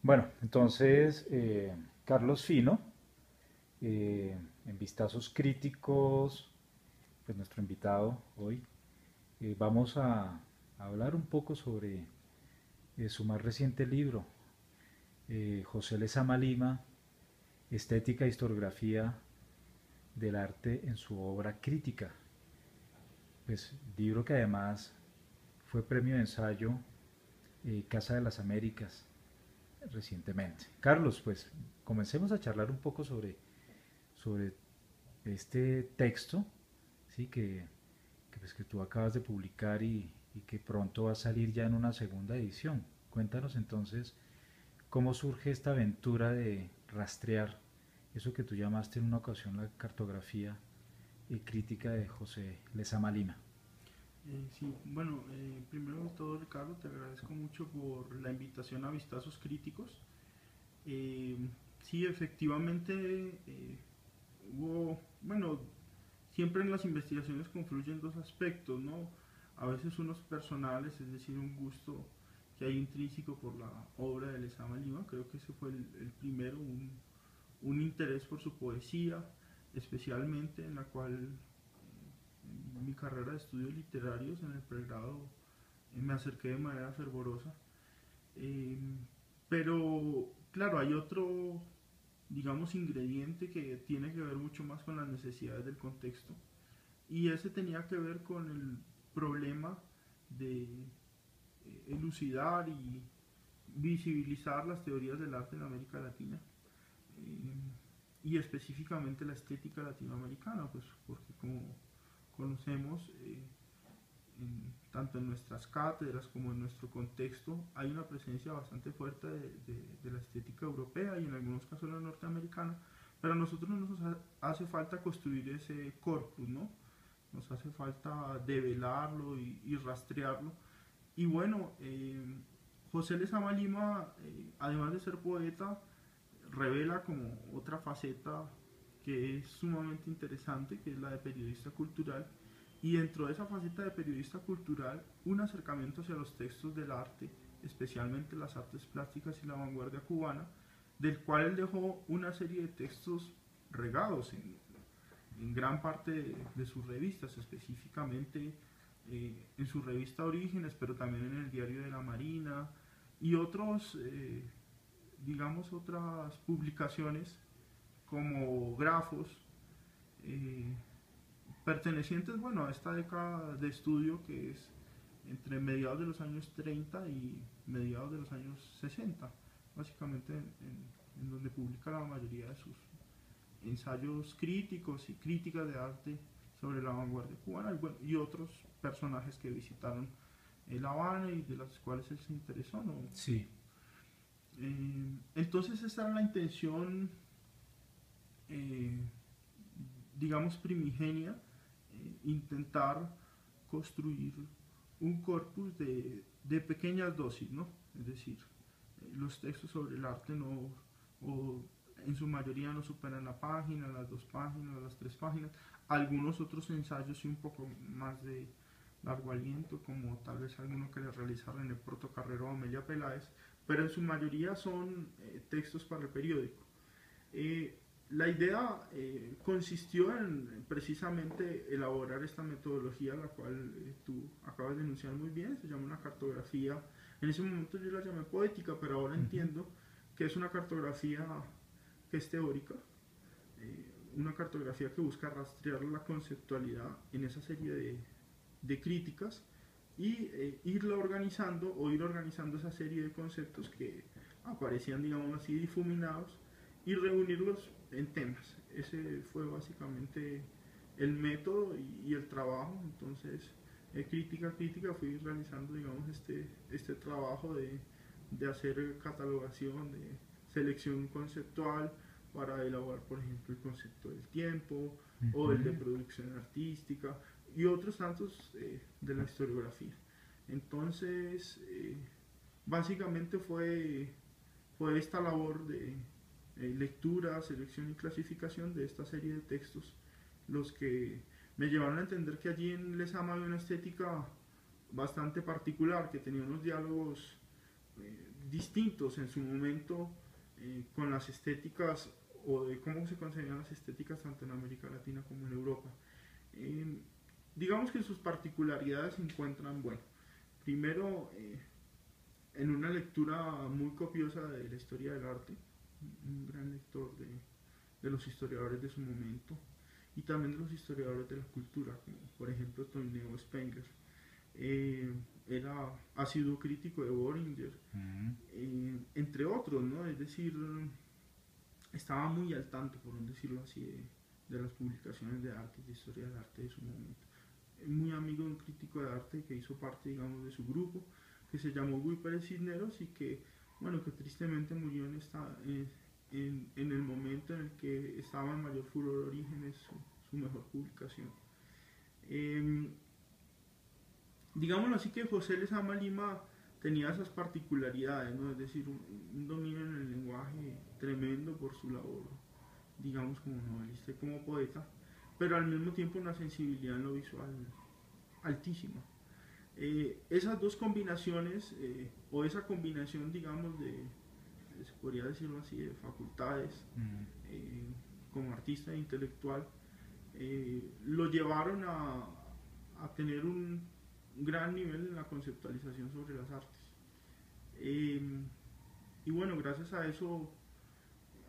Bueno, entonces, Carlos Fino, en Vistazos Críticos, pues nuestro invitado hoy, vamos a hablar un poco sobre su más reciente libro, José Lezama Lima, Estética e Historiografía del Arte en su obra crítica. Pues libro que además fue premio de ensayo Casa de las Américas recientemente. Carlos, pues comencemos a charlar un poco sobre este texto, ¿sí? Pues, que tú acabas de publicar y que pronto va a salir ya en una segunda edición. Cuéntanos entonces cómo surge esta aventura de rastrear eso que tú llamaste en una ocasión la cartografía y crítica de José Lezama Lima. Sí, bueno, primero de todo, Ricardo, te agradezco mucho por la invitación a Vistazos Críticos. Eh, sí, efectivamente, bueno, siempre en las investigaciones confluyen dos aspectos, ¿no? A veces unos personales, es decir, un gusto que hay intrínseco por la obra de Lezama Lima, creo que ese fue el primero, un interés por su poesía, especialmente en la cual mi carrera de estudios literarios en el pregrado me acerqué de manera fervorosa. Eh, pero claro, hay otro, digamos, ingrediente que tiene que ver mucho más con las necesidades del contexto. Y ese tenía que ver con el problema de elucidar y visibilizar las teorías del arte en América Latina. Eh, y específicamente la estética latinoamericana, pues porque como conocemos, tanto en nuestras cátedras como en nuestro contexto, hay una presencia bastante fuerte de la estética europea y en algunos casos la norteamericana, pero a nosotros nos hace falta construir ese corpus, ¿no? Nos hace falta develarlo y rastrearlo. Y bueno, José Lezama Lima, además de ser poeta, revela como otra faceta que es sumamente interesante, que es la de periodista cultural, y dentro de esa faceta de periodista cultural, un acercamiento hacia los textos del arte, especialmente las artes plásticas y la vanguardia cubana, del cual él dejó una serie de textos regados en gran parte de sus revistas, específicamente en su revista Orígenes, pero también en el Diario de la Marina y otros, digamos, otras publicaciones como grafos eh, pertenecientes, bueno, a esta década de estudio que es entre mediados de los años 30 y mediados de los años 60, básicamente en donde publica la mayoría de sus ensayos críticos y críticas de arte sobre la vanguardia cubana y, bueno, y otros personajes que visitaron La Habana y de los cuales él se interesó, ¿no? Sí. Entonces esa era la intención, eh, digamos, primigenia, intentar construir un corpus de pequeñas dosis, ¿no? Es decir, los textos sobre el arte no, o en su mayoría no superan la página, las dos páginas, las tres páginas. Algunos otros ensayos sí un poco más de largo aliento, como tal vez alguno que le realizaron en el protocarrero a Amelia Peláez, pero en su mayoría son textos para el periódico. La idea consistió en precisamente elaborar esta metodología, la cual tú acabas de enunciar muy bien, se llama una cartografía. En ese momento yo la llamé poética, pero ahora Ujú. entiendo que es una cartografía que es teórica, una cartografía que busca rastrear la conceptualidad en esa serie de críticas y irla organizando o ir organizando esa serie de conceptos que aparecían, digamos así, difuminados y reunirlos en temas. Ese fue básicamente el método y el trabajo. Entonces, crítica a crítica fui realizando, digamos, este trabajo de hacer catalogación, de selección conceptual para elaborar, por ejemplo, el concepto del tiempo o el de Ujú. producción artística y otros tantos de la historiografía. Entonces, básicamente fue esta labor de lectura, selección y clasificación de esta serie de textos los que me llevaron a entender que allí en Lezama había una estética bastante particular, que tenía unos diálogos distintos en su momento con las estéticas o de cómo se concebían las estéticas tanto en América Latina como en Europa. Eh, digamos que sus particularidades se encuentran, bueno, primero en una lectura muy copiosa de la historia del arte, un gran lector de los historiadores de su momento y también de los historiadores de la cultura, como por ejemplo Tonino Spengler. Ha sido crítico de Boehringer, entre otros, ¿no? Es decir, estaba muy al tanto, por decirlo así, de las publicaciones de arte y de historia del arte de su momento. Muy amigo de un crítico de arte que hizo parte, digamos, de su grupo, que se llamó Guy Pérez Cisneros y que, bueno, que tristemente murió en el momento en el que estaba en mayor furor Orígenes, su mejor publicación. Digámoslo así, que José Lezama Lima tenía esas particularidades, ¿no? Es decir, un dominio en el lenguaje tremendo por su labor, digamos, como novelista y como poeta, pero al mismo tiempo una sensibilidad en lo visual altísima. Esas dos combinaciones, o esa combinación, digamos, se podría decirlo así, de facultades como artista e intelectual, lo llevaron a tener un gran nivel en la conceptualización sobre las artes. Y bueno, gracias a eso,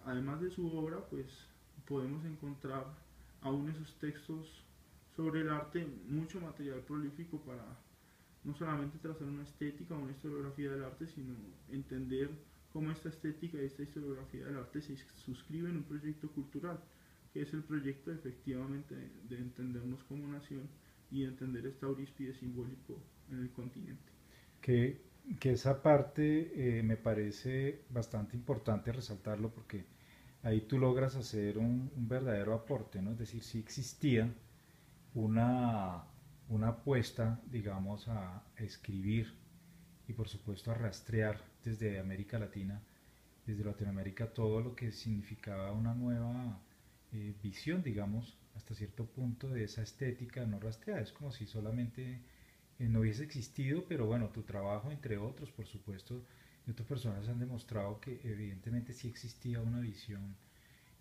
además de su obra, pues podemos encontrar aún esos textos sobre el arte, mucho material prolífico para no solamente trazar una estética o una historiografía del arte, sino entender cómo esta estética y esta historiografía del arte se suscribe en un proyecto cultural, que es el proyecto efectivamente de entendernos como nación y de entender este auríspide simbólico en el continente. Que, que esa parte me parece bastante importante resaltarlo porque ahí tú logras hacer un verdadero aporte, ¿no? Es decir, si existía una, una apuesta, digamos, a escribir y por supuesto a rastrear desde América Latina, desde Latinoamérica, todo lo que significaba una nueva visión, digamos, hasta cierto punto de esa estética no rastreada. Es como si solamente no hubiese existido, pero bueno, tu trabajo, entre otros, por supuesto, y otras personas han demostrado que evidentemente sí existía una visión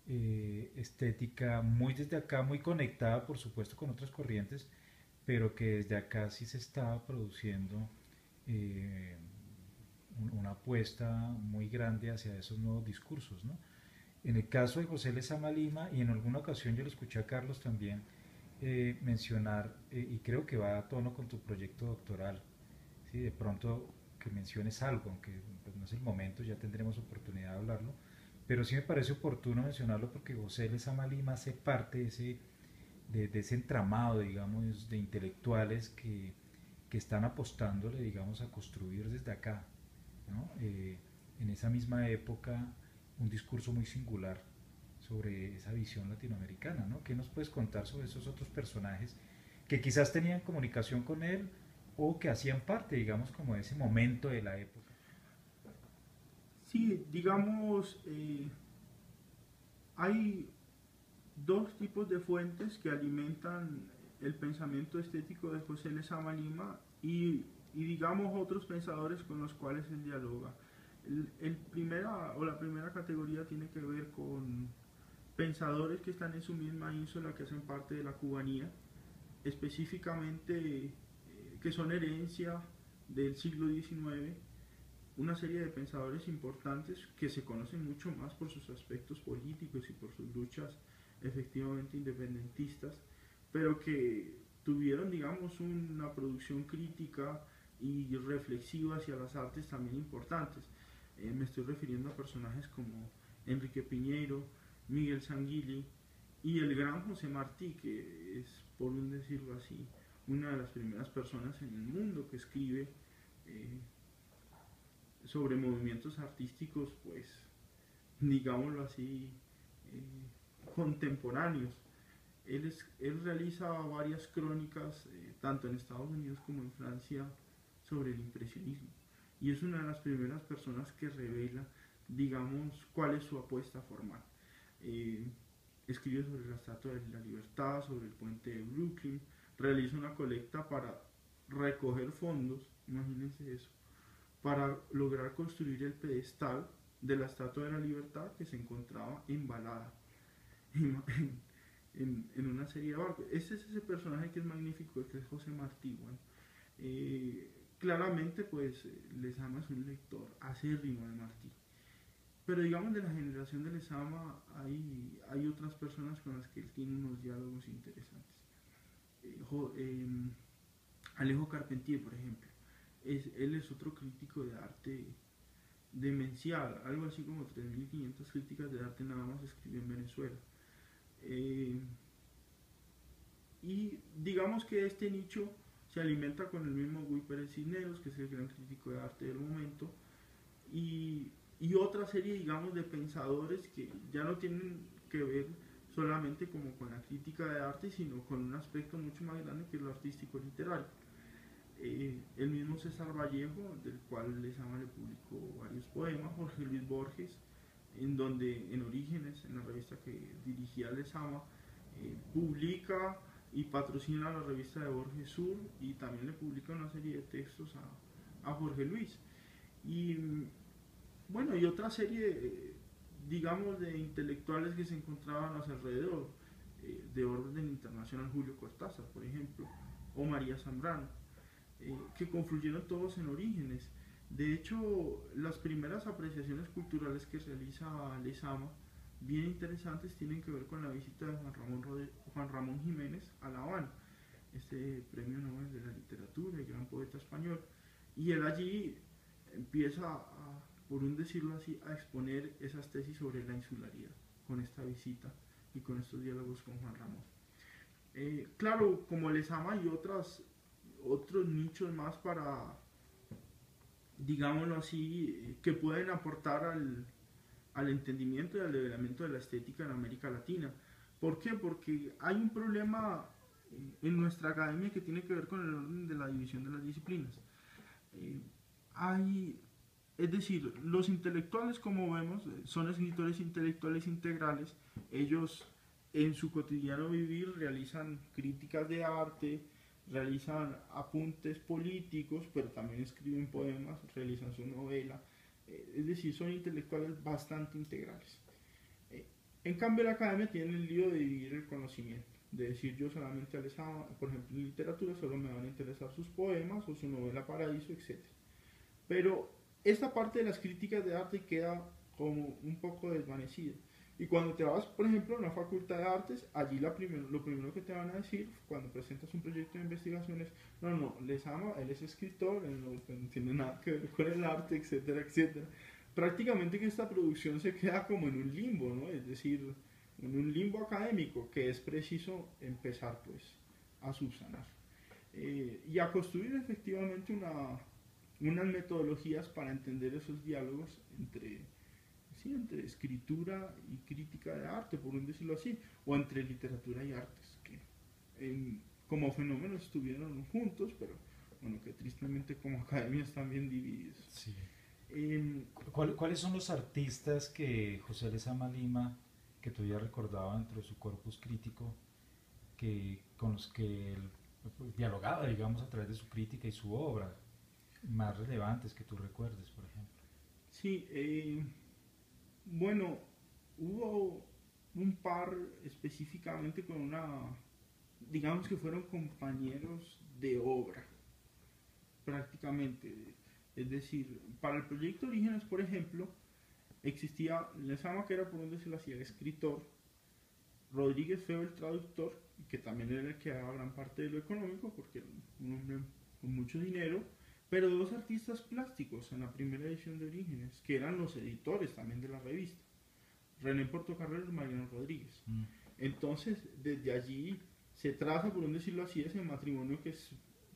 estética muy desde acá, muy conectada, por supuesto, con otras corrientes, pero que desde acá sí se estaba produciendo eh, una apuesta muy grande hacia esos nuevos discursos, ¿no? En el caso de José Lezama Lima, y en alguna ocasión yo le escuché a Carlos también mencionar, y creo que va a tono con tu proyecto doctoral, ¿sí? De pronto que menciones algo, aunque pues, no es el momento, ya tendremos oportunidad de hablarlo, pero sí me parece oportuno mencionarlo porque José Lezama Lima hace parte de ese entramado, digamos, de intelectuales que están apostándole, digamos, a construir desde acá, ¿no? En esa misma época, un discurso muy singular sobre esa visión latinoamericana, ¿no? ¿Qué nos puedes contar sobre esos otros personajes que quizás tenían comunicación con él o que hacían parte, digamos, como de ese momento de la época? Sí, digamos, hay dos tipos de fuentes que alimentan el pensamiento estético de José Lezama Lima y digamos otros pensadores con los cuales él dialoga. La primera categoría tiene que ver con pensadores que están en su misma ínsula, que hacen parte de la cubanía, específicamente que son herencia del siglo XIX, una serie de pensadores importantes que se conocen mucho más por sus aspectos políticos y por sus luchas efectivamente independentistas, pero que tuvieron, digamos, una producción crítica y reflexiva hacia las artes también importantes. Me estoy refiriendo a personajes como Enrique Piñeiro, Miguel Sanguilli y el gran José Martí, que es, por decirlo así, una de las primeras personas en el mundo que escribe eh, sobre movimientos artísticos, pues, digámoslo así, contemporáneos. Él realiza varias crónicas, tanto en Estados Unidos como en Francia, sobre el impresionismo. Y es una de las primeras personas que revela, digamos, cuál es su apuesta formal. Eh, Escribe sobre la Estatua de la Libertad, sobre el puente de Brooklyn, realiza una colecta para recoger fondos, imagínense eso, para lograr construir el pedestal de la Estatua de la Libertad que se encontraba embalada en una serie de barcos. Este es ese personaje que es magnífico, que es José Martí. Bueno, claramente pues Lezama es un lector acérrimo de Martí, pero digamos de la generación de Lezama hay otras personas con las que él tiene unos diálogos interesantes. Alejo Carpentier, por ejemplo, él es otro crítico de arte demencial, algo así como 3.500 críticas de arte nada más escribió en Venezuela. Eh, y digamos que este nicho se alimenta con el mismo Guy Pérez Cisneros, que es el gran crítico de arte del momento, y, y otra serie, digamos, de pensadores que ya no tienen que ver solamente como con la crítica de arte, sino con un aspecto mucho más grande que es lo artístico literario. El mismo César Vallejo, del cual Lezama le publicó varios poemas, Jorge Luis Borges, en donde en Orígenes, en la revista que dirigía Lezama, publica y patrocina la revista de Borges Sur y también le publica una serie de textos a Jorge Luis. Y bueno, y otra serie, digamos, de intelectuales que se encontraban a su alrededor, de orden internacional, Julio Cortázar, por ejemplo, o María Zambrano, que confluyeron todos en Orígenes. De hecho, las primeras apreciaciones culturales que realiza Lezama, bien interesantes, tienen que ver con la visita de Juan Ramón Jiménez a La Habana, este premio Nobel de la literatura y gran poeta español. Y él allí empieza, por un decirlo así, a exponer esas tesis sobre la insularidad con esta visita y con estos diálogos con Juan Ramón. Claro, como Lezama hay otros nichos más para, digámoslo así, que pueden aportar al entendimiento y al develamiento de la estética en América Latina. ¿Por qué? Porque hay un problema en nuestra academia que tiene que ver con el orden de la división de las disciplinas. Eh, hay, es decir, los intelectuales, como vemos, son escritores intelectuales integrales. Ellos en su cotidiano vivir realizan críticas de arte, realizan apuntes políticos, pero también escriben poemas, realizan su novela. Es decir, son intelectuales bastante integrales. En cambio, la academia tiene el lío de dividir el conocimiento, de decir yo solamente por ejemplo, en literatura solo me van a interesar sus poemas o su novela Paraíso, etc. Pero esta parte de las críticas de arte queda como un poco desvanecida. Y cuando te vas, por ejemplo, a una facultad de artes, allí lo primero que te van a decir cuando presentas un proyecto de investigación es, no, Lezama, él es escritor, él no tiene nada que ver con el arte, etcétera, etcétera. Prácticamente que esta producción se queda como en un limbo, ¿no? Es decir, en un limbo académico que es preciso empezar pues a subsanar. Y a construir efectivamente unas metodologías para entender esos diálogos entre escritura y crítica de arte, por un decirlo así, o entre literatura y artes, que como fenómenos estuvieron juntos, pero bueno, que tristemente como academia están bien divididos. Sí. Eh, ¿Cuáles son los artistas que José Lezama Lima, que tú ya recordaba dentro de su corpus crítico, con los que él dialogaba, digamos, a través de su crítica y su obra, más relevantes que tú recuerdes, por ejemplo? sí, bueno, hubo un par específicamente con digamos que fueron compañeros de obra, prácticamente. Es decir, para el proyecto Orígenes, por ejemplo, existía Lezama, que era, por un decirlo así, el escritor, Rodríguez Feo, el traductor, que también era el que daba gran parte de lo económico, porque era un hombre con mucho dinero, pero dos artistas plásticos en la primera edición de Orígenes, que eran los editores también de la revista, René Portocarrero y Mariano Rodríguez. Entonces, desde allí se traza, por un decirlo así, ese matrimonio que es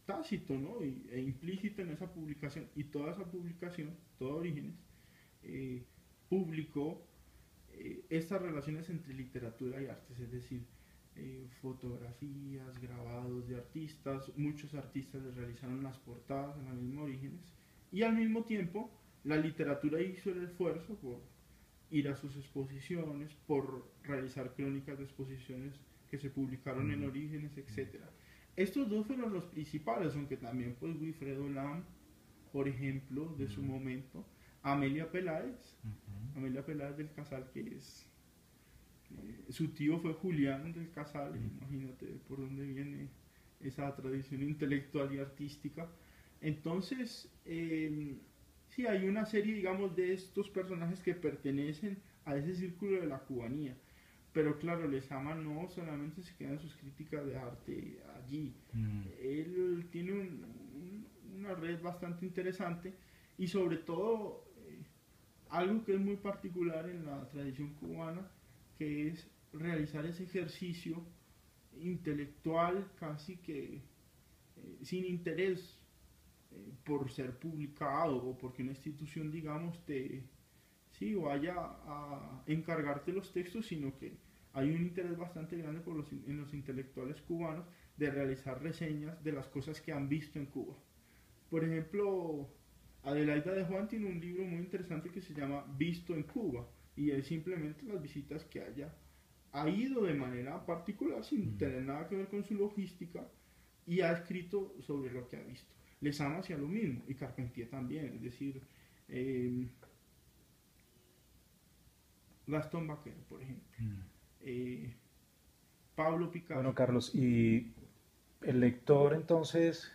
tácito, ¿no? E implícito en esa publicación, y toda esa publicación, toda Orígenes, publicó estas relaciones entre literatura y artes, es decir, fotografías, grabados de artistas, muchos artistas les realizaron las portadas en la misma Orígenes, y al mismo tiempo la literatura hizo el esfuerzo por ir a sus exposiciones, por realizar crónicas de exposiciones que se publicaron en Orígenes, etc. Estos dos fueron los principales, aunque también pues Wilfredo Lam por ejemplo, de su momento, Amelia Peláez del Casal, que es, su tío fue Julián del Casal, imagínate por dónde viene esa tradición intelectual y artística. Entonces, sí, hay una serie, digamos, de estos personajes que pertenecen a ese círculo de la cubanía. Pero claro, Lezama no solamente se queda en sus críticas de arte allí. Él tiene una red bastante interesante y sobre todo algo que es muy particular en la tradición cubana, que es realizar ese ejercicio intelectual casi que sin interés por ser publicado o porque una institución, digamos, te sí, vaya a encargarte los textos, sino que hay un interés bastante grande en los intelectuales cubanos de realizar reseñas de las cosas que han visto en Cuba. Por ejemplo, Adelaida de Juan tiene un libro muy interesante que se llama Visto en Cuba, y es simplemente las visitas que ha ido de manera particular sin tener nada que ver con su logística, y ha escrito sobre lo que ha visto. Lezama hacía lo mismo, y Carpentier también, es decir, Gastón Baquero, por ejemplo, Pablo Picasso. Bueno, Carlos, y el lector entonces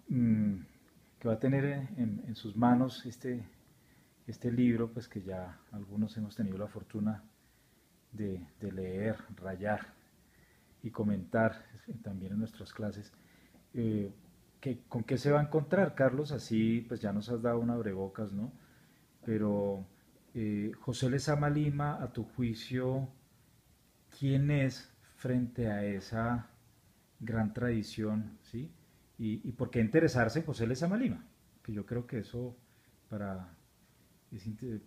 que va a tener en sus manos este libro, pues que ya algunos hemos tenido la fortuna de leer, rayar y comentar también en nuestras clases, ¿con qué se va a encontrar, Carlos? Así pues ya nos has dado un abrebocas, ¿no? Pero José Lezama Lima, a tu juicio, ¿quién es frente a esa gran tradición, ¿sí? Y por qué interesarse en José Lezama Lima, que yo creo que eso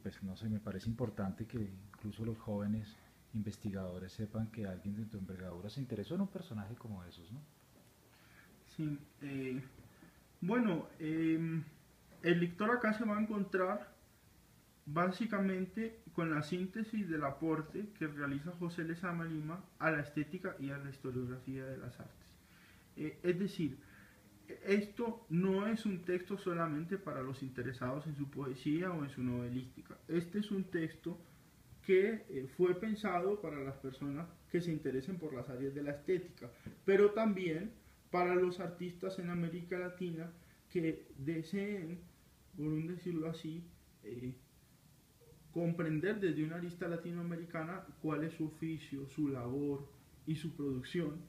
pues no sé, me parece importante que incluso los jóvenes investigadores sepan que alguien de tu envergadura se interesó en un personaje como esos, ¿no? Sí, bueno, el lector acá se va a encontrar básicamente con la síntesis del aporte que realiza José Lezama Lima a la estética y a la historiografía de las artes. Es decir, esto no es un texto solamente para los interesados en su poesía o en su novelística. Este es un texto que fue pensado para las personas que se interesen por las áreas de la estética, pero también para los artistas en América Latina que deseen, por un decirlo así, comprender desde una arista latinoamericana cuál es su oficio, su labor y su producción,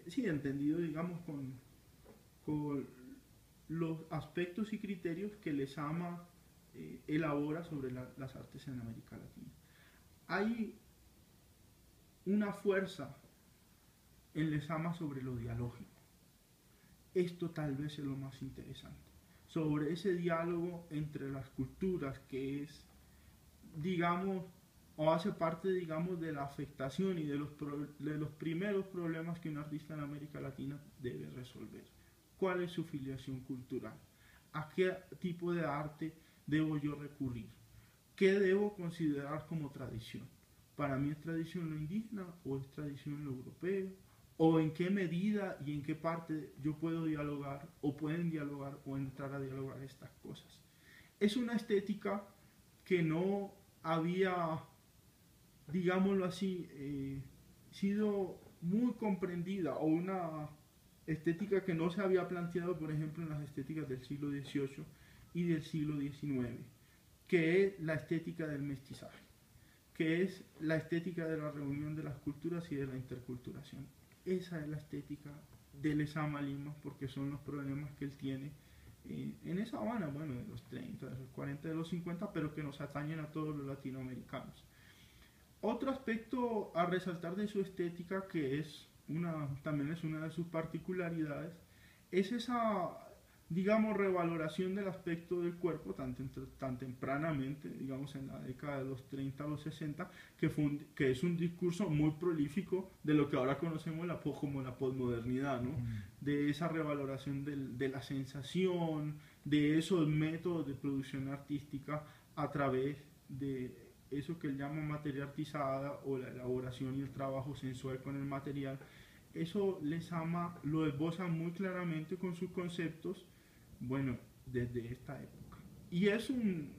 sí, entendido, digamos, con los aspectos y criterios que Lezama elabora sobre las artes en América Latina. Hay una fuerza en Lezama sobre lo dialógico. Esto tal vez es lo más interesante. Sobre ese diálogo entre las culturas que es, digamos, o hace parte, digamos, de la afectación y de los primeros problemas que un artista en América Latina debe resolver. ¿Cuál es su filiación cultural? ¿A qué tipo de arte debo yo recurrir? ¿Qué debo considerar como tradición? ¿Para mí es tradición lo indígena o es tradición lo europeo? ¿O en qué medida y en qué parte yo puedo dialogar o pueden dialogar o entrar a dialogar estas cosas? Es una estética que no había, digámoslo así, sido muy comprendida, o una estética que no se había planteado, por ejemplo, en las estéticas del siglo XVIII y del siglo XIX, que es la estética del mestizaje, que es la estética de la reunión de las culturas y de la interculturación. Esa es la estética de Lezama Lima, porque son los problemas que él tiene en esa Habana, bueno, de los 30, de los 40, de los 50, pero que nos atañen a todos los latinoamericanos. Otro aspecto a resaltar de su estética, que es también es una de sus particularidades, es esa, digamos, revaloración del aspecto del cuerpo tan tempranamente, digamos en la década de los 30 a los 60, que es un discurso muy prolífico de lo que ahora conocemos como la posmodernidad, ¿no? De esa revaloración de la sensación, de esos métodos de producción artística a través de eso que él llama materia artizada, o la elaboración y el trabajo sensual con el material. Eso Lezama lo esboza muy claramente con sus conceptos. Bueno, desde esta época. Y es un,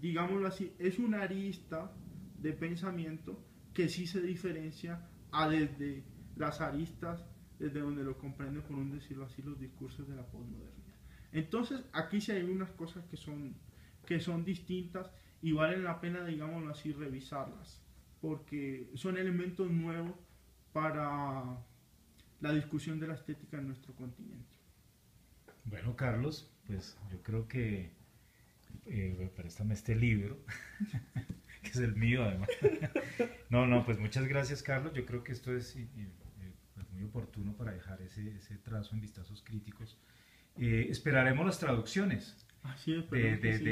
digámoslo así, es una arista de pensamiento que sí se diferencia a desde las aristas desde donde lo comprenden, por un decirlo así, los discursos de la posmodernidad. Entonces, aquí sí hay unas cosas que son distintas y valen la pena, digámoslo así, revisarlas, porque son elementos nuevos para la discusión de la estética en nuestro continente. Bueno, Carlos, pues yo creo que préstame este libro, que es el mío además. No, no, pues muchas gracias, Carlos. Yo creo que esto es pues muy oportuno para dejar ese trazo en vistazos críticos. Esperaremos las traducciones Así es, pero que sí.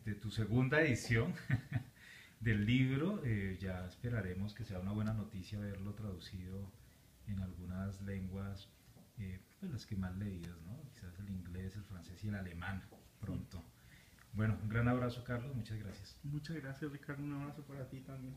de tu segunda edición del libro. Ya esperaremos que sea una buena noticia verlo traducido en algunas lenguas, pues las que más leídas, ¿no? Quizás el inglés, el francés y el alemán pronto. Bueno, un gran abrazo, Carlos, muchas gracias. Muchas gracias, Ricardo. Un abrazo para ti también.